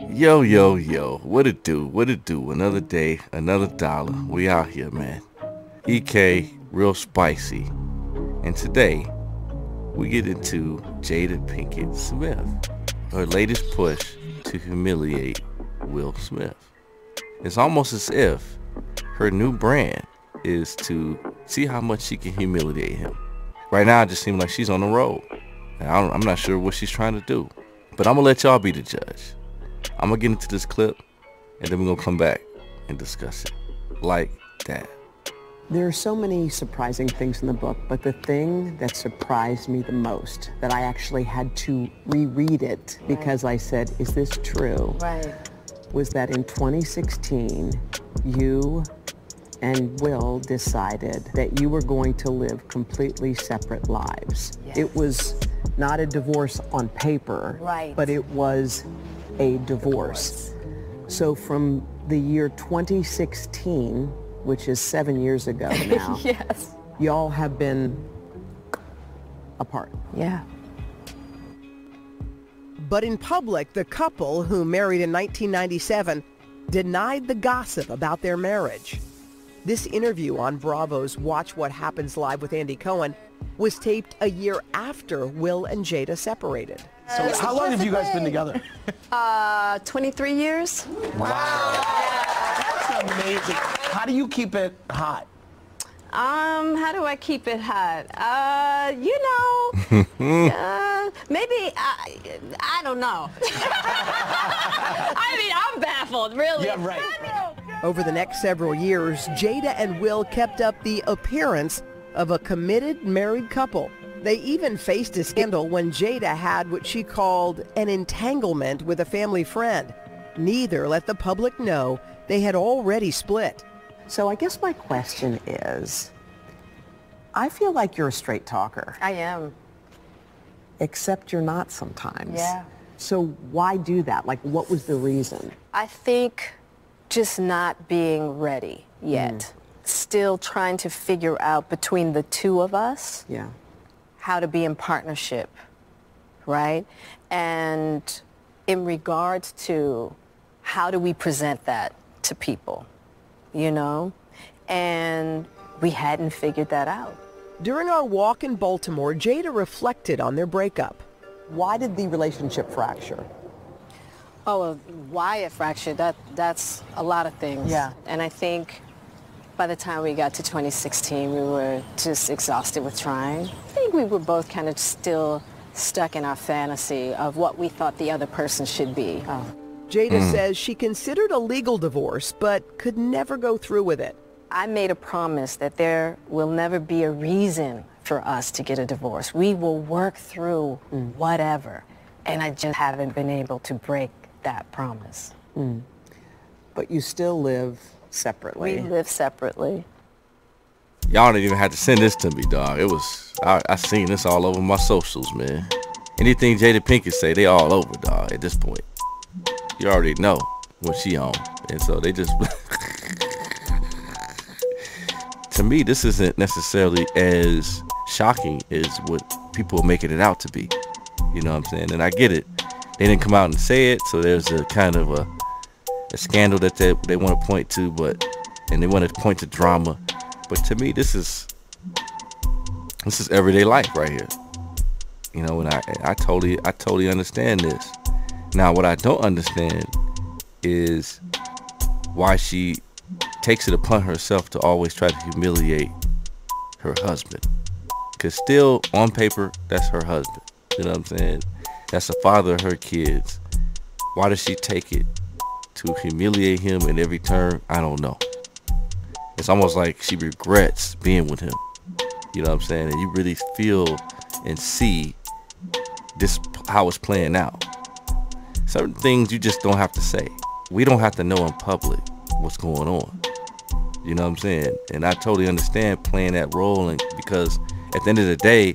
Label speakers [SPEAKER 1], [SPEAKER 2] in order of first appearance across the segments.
[SPEAKER 1] Yo, yo, yo. What it do? What it do? Another day, another dollar. We out here, man. EK, Reelspicy. And today, we get into Jada Pinkett Smith. Her latest push to humiliate Will Smith. It's almost as if her new brand is to see how much she can humiliate him. Right now, it just seems like she's on the road. And I'm not sure what she's trying to do. But I'm going to let y'all be the judge. I'm going to get into this clip, and then we're going to come back and discuss it. Like that.
[SPEAKER 2] There are so many surprising things in the book, but the thing that surprised me the most, that I actually had to reread it because I said, is this true?
[SPEAKER 3] Right.
[SPEAKER 2] Was that in 2016, you and Will decided that you were going to live completely separate lives.
[SPEAKER 3] Yes.
[SPEAKER 2] It was not a divorce on paper,
[SPEAKER 3] right,
[SPEAKER 2] but it was a divorce. So from the year 2016, which is 7 years ago now,
[SPEAKER 3] yes,
[SPEAKER 2] y'all have been apart.
[SPEAKER 3] Yeah.
[SPEAKER 4] But in public, the couple, who married in 1997, denied the gossip about their marriage. This interview on Bravo's Watch What Happens Live with Andy Cohen was taped a year after Will and Jada separated.
[SPEAKER 5] So how long have you guys been together?
[SPEAKER 3] 23 years.
[SPEAKER 5] Wow. That's amazing. How do you keep it hot?
[SPEAKER 3] How do I keep it hot? Maybe, I don't know. I mean, I'm baffled, really.
[SPEAKER 5] Yeah, right.
[SPEAKER 4] Over the next several years, Jada and Will kept up the appearance of a committed married couple. They even faced a scandal when Jada had what she called an entanglement with a family friend. Neither let the public know they had already split.
[SPEAKER 2] So I guess my question is, I feel like you're a straight talker.
[SPEAKER 3] I am.
[SPEAKER 2] Except you're not sometimes.
[SPEAKER 3] Yeah.
[SPEAKER 2] So why do that? Like, what was the reason?
[SPEAKER 3] I think just not being ready yet. Still trying to figure out between the two of us how to be in partnership, right? And in regards to how do we present that to people, you know? And we hadn't figured that out.
[SPEAKER 4] During our walk in Baltimore, Jada reflected on their breakup.
[SPEAKER 2] Why did the relationship fracture?
[SPEAKER 3] Oh, why it fractured, that's a lot of things.
[SPEAKER 2] Yeah.
[SPEAKER 3] And I think by the time we got to 2016, we were just exhausted with trying. I think we were both kind of still stuck in our fantasy of what we thought the other person should be.
[SPEAKER 4] Jada says she considered a legal divorce, but could never go through with it.
[SPEAKER 3] I made a promise that there will never be a reason for us to get a divorce. We will work through whatever. And I just haven't been able to break that promise.
[SPEAKER 2] But you still live separately.
[SPEAKER 3] We live separately.
[SPEAKER 1] Y'all didn't even have to send this to me, dog. It was, I seen this all over my socials, man. Anything Jada Pinkett say, they all over, dog, at this point. You already know what she on. And so they just... To me, this isn't necessarily as shocking as what people are making it out to be. You know what I'm saying? And I get it. They didn't come out and say it, so there's a kind of a scandal that they want to point to, and they want to point to drama. But to me, this is everyday life right here. You know, and I totally understand this. Now, what I don't understand is why she takes it upon herself to always try to humiliate her husband. Because still, on paper, that's her husband. You know what I'm saying? That's the father of her kids. Why does she take it to humiliate him in every turn? I don't know. It's almost like she regrets being with him. You know what I'm saying? And you really feel and see this, how it's playing out. Certain things you just don't have to say. We don't have to know in public what's going on. You know what I'm saying? And I totally understand playing that role, and because at the end of the day,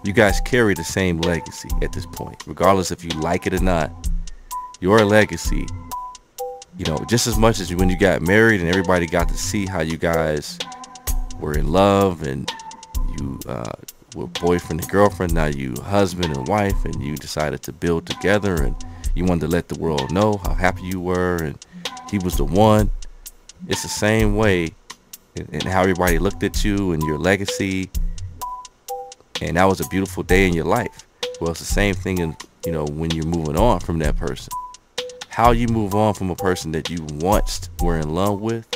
[SPEAKER 1] you guys carry the same legacy at this point. Regardless if you like it or not, your legacy, you know, just as much as when you got married and everybody got to see how you guys were in love and you were boyfriend and girlfriend, now you husband and wife, and you decided to build together, and You wanted to let the world know how happy you were and he was the one. It's the same way in how everybody looked at you and your legacy. And that was a beautiful day in your life. Well, it's the same thing in, you know, when you're moving on from that person. How you move on from a person that you once were in love with,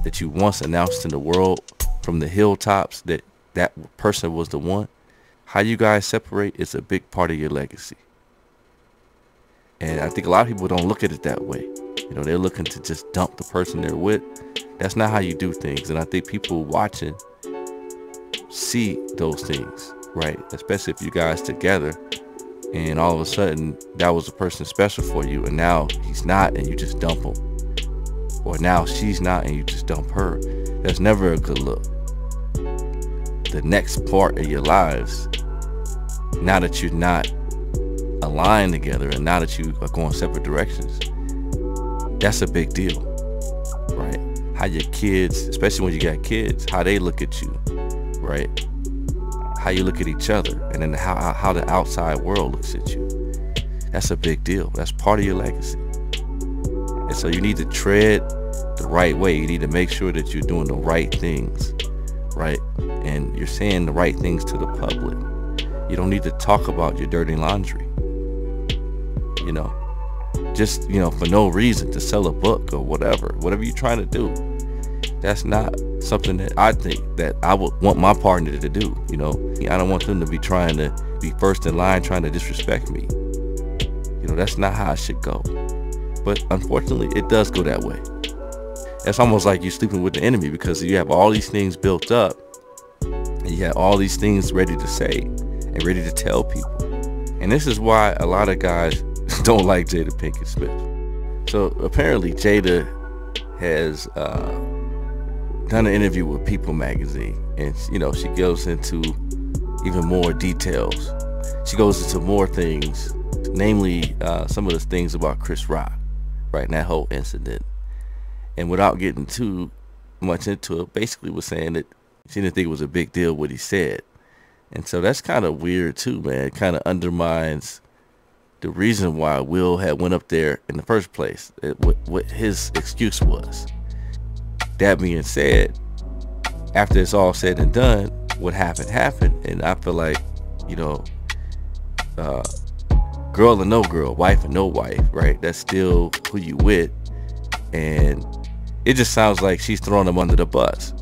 [SPEAKER 1] that you once announced in the world from the hilltops that that person was the one. How you guys separate is a big part of your legacy. And I think a lot of people don't look at it that way. You know, they're looking to just dump the person they're with. That's not how you do things. And I think people watching see those things, right? Especially if you guys together and all of a sudden that was a person special for you and now he's not and you just dump him. Or now she's not and you just dump her. That's never a good look. The next part of your lives, now that you're not aligned together and now that you are going separate directions, that's a big deal, right? How your kids, especially when you got kids, how they look at you, right? How you look at each other, and then how the outside world looks at you. That's a big deal. That's part of your legacy. And so you need to tread the right way. You need to make sure that you're doing the right things, right? And you're saying the right things to the public. You don't need to talk about your dirty laundry, you know, just, you know, for no reason, to sell a book or whatever you're trying to do. That's not something that I think that I would want my partner to do. You know, I don't want them to be trying to be first in line, trying to disrespect me. You know, that's not how it should go. But unfortunately, it does go that way. It's almost like you're sleeping with the enemy, because you have all these things built up and you have all these things ready to say and ready to tell people. And this is why a lot of guys don't like Jada Pinkett Smith. So apparently Jada has done an interview with People magazine, and you know, she goes into even more details. She goes into more things, namely some of the things about Chris Rock, right, and that whole incident. And without getting too much into it, basically was saying that she didn't think it was a big deal what he said. And so that's kind of weird too, man. It kind of undermines the reason why Will had went up there in the first place, what his excuse was. That being said, after it's all said and done, what happened. And I feel like, you know, girl or no girl, wife or no wife, right? That's still who you with. And it just sounds like she's throwing him under the bus,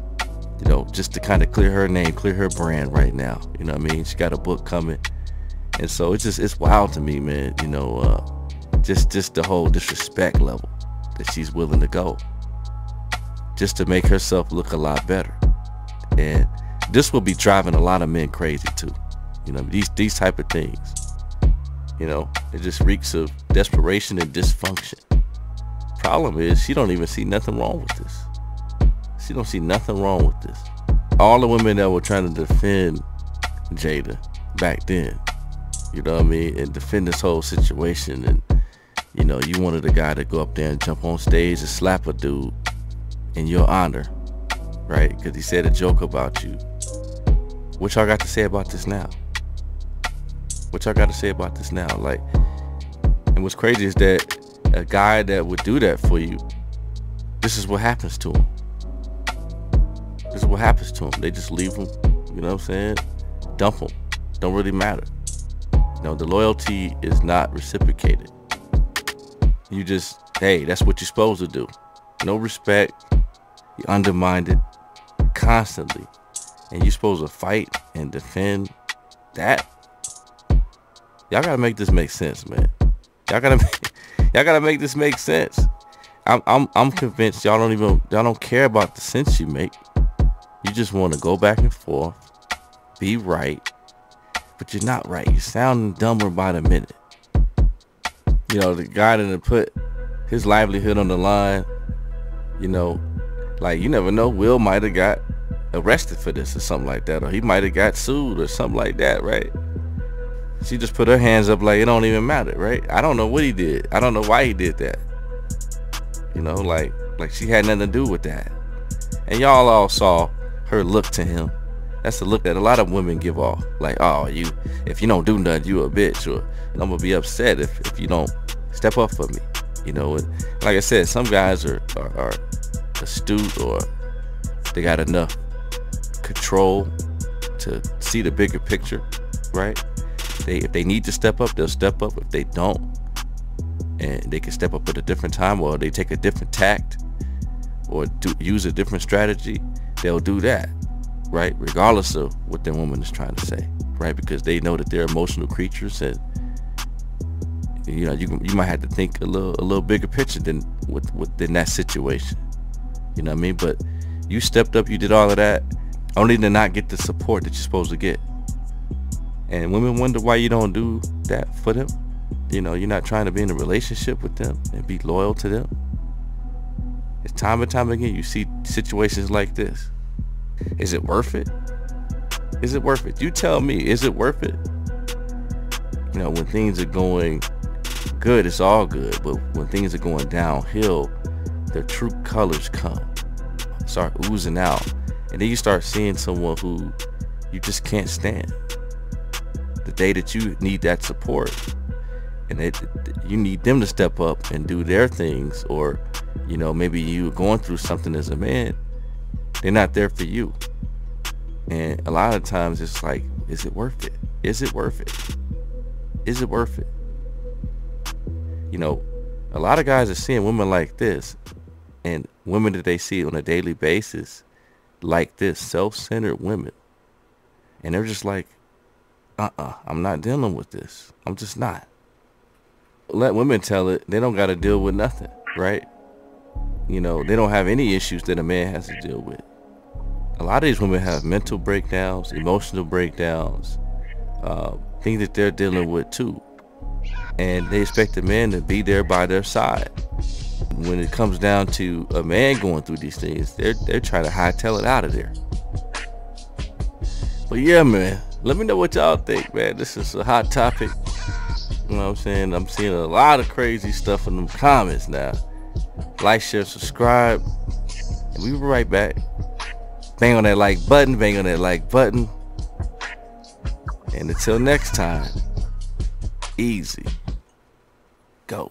[SPEAKER 1] you know, just to kind of clear her name, clear her brand right now. You know what I mean? She got a book coming. And so it's wild to me, man, you know, just the whole disrespect level that she's willing to go just to make herself look a lot better. And this will be driving a lot of men crazy too. You know, these type of things, you know, it just reeks of desperation and dysfunction. Problem is, she don't even see nothing wrong with this. She don't see nothing wrong with this. All the women that were trying to defend Jada back then, you know what I mean, and defend this whole situation, and you know, you wanted a guy to go up there and jump on stage and slap a dude in your honor, right, because he said a joke about you. What y'all got to say about this now? What y'all got to say about this now? Like, and what's crazy is that a guy that would do that for you, this is what happens to him. This is what happens to him. They just leave him, you know what I'm saying? Dump him. Don't really matter. You know, the loyalty is not reciprocated. You just, hey, that's what you're supposed to do. No respect. You undermine it constantly. And you're supposed to fight and defend that. Y'all gotta make this make sense, man. Y'all gotta make this make sense. I'm convinced y'all don't care about the sense you make. You just want to go back and forth, be right, but you're not right. You're sounding dumber by the minute. You know, the guy that put his livelihood on the line, you know, like, you never know, Will might have got arrested for this or something like that, or he might have got sued or something like that, right? She just put her hands up like it don't even matter, right? I don't know what he did. I don't know why he did that. You know, like she had nothing to do with that. And y'all all saw her look to him. That's the look that a lot of women give off. Like, oh, if you don't do nothing, you a bitch, or I'm gonna be upset if you don't Step up for me. You know, like I said, some guys are astute, or they got enough control to see the bigger picture, right? If they need to step up, they'll step up. If they don't, and they can step up at a different time, or they take a different tact, or use a different strategy, they'll do that, right? Regardless of what their woman is trying to say, right? Because they know that they're emotional creatures, and you know, you might have to think a little bigger picture than within that situation. You know what I mean? But you stepped up, you did all of that, only to not get the support that you're supposed to get. And women wonder why you don't do that for them. You know, you're not trying to be in a relationship with them and be loyal to them. It's time and time again you see situations like this. Is it worth it? Is it worth it? You tell me, is it worth it? You know, when things are going good, it's all good. But when things are going downhill, their true colors come, start oozing out. And then you start seeing someone who you just can't stand. The day that you need that support, and you need them to step up and do their things, or, you know, maybe you're going through something as a man, they're not there for you. And a lot of times it's like, is it worth it? Is it worth it? Is it worth it? You know, a lot of guys are seeing women like this, and women that they see on a daily basis like this, self-centered women, and they're just like, I'm not dealing with this. I'm just not. Let women tell it. They don't got to deal with nothing, right? You know, they don't have any issues that a man has to deal with. A lot of these women have mental breakdowns, emotional breakdowns, things that they're dealing with too. And they expect a man to be there by their side. When it comes down to a man going through these things, they're trying to hightail it out of there. But yeah, man, let me know what y'all think, man. This is a hot topic. You know what I'm saying? I'm seeing a lot of crazy stuff in them comments now. Like, share, subscribe, and we'll be right back. Bang on that like button, bang on that like button. And until next time, easy. Go.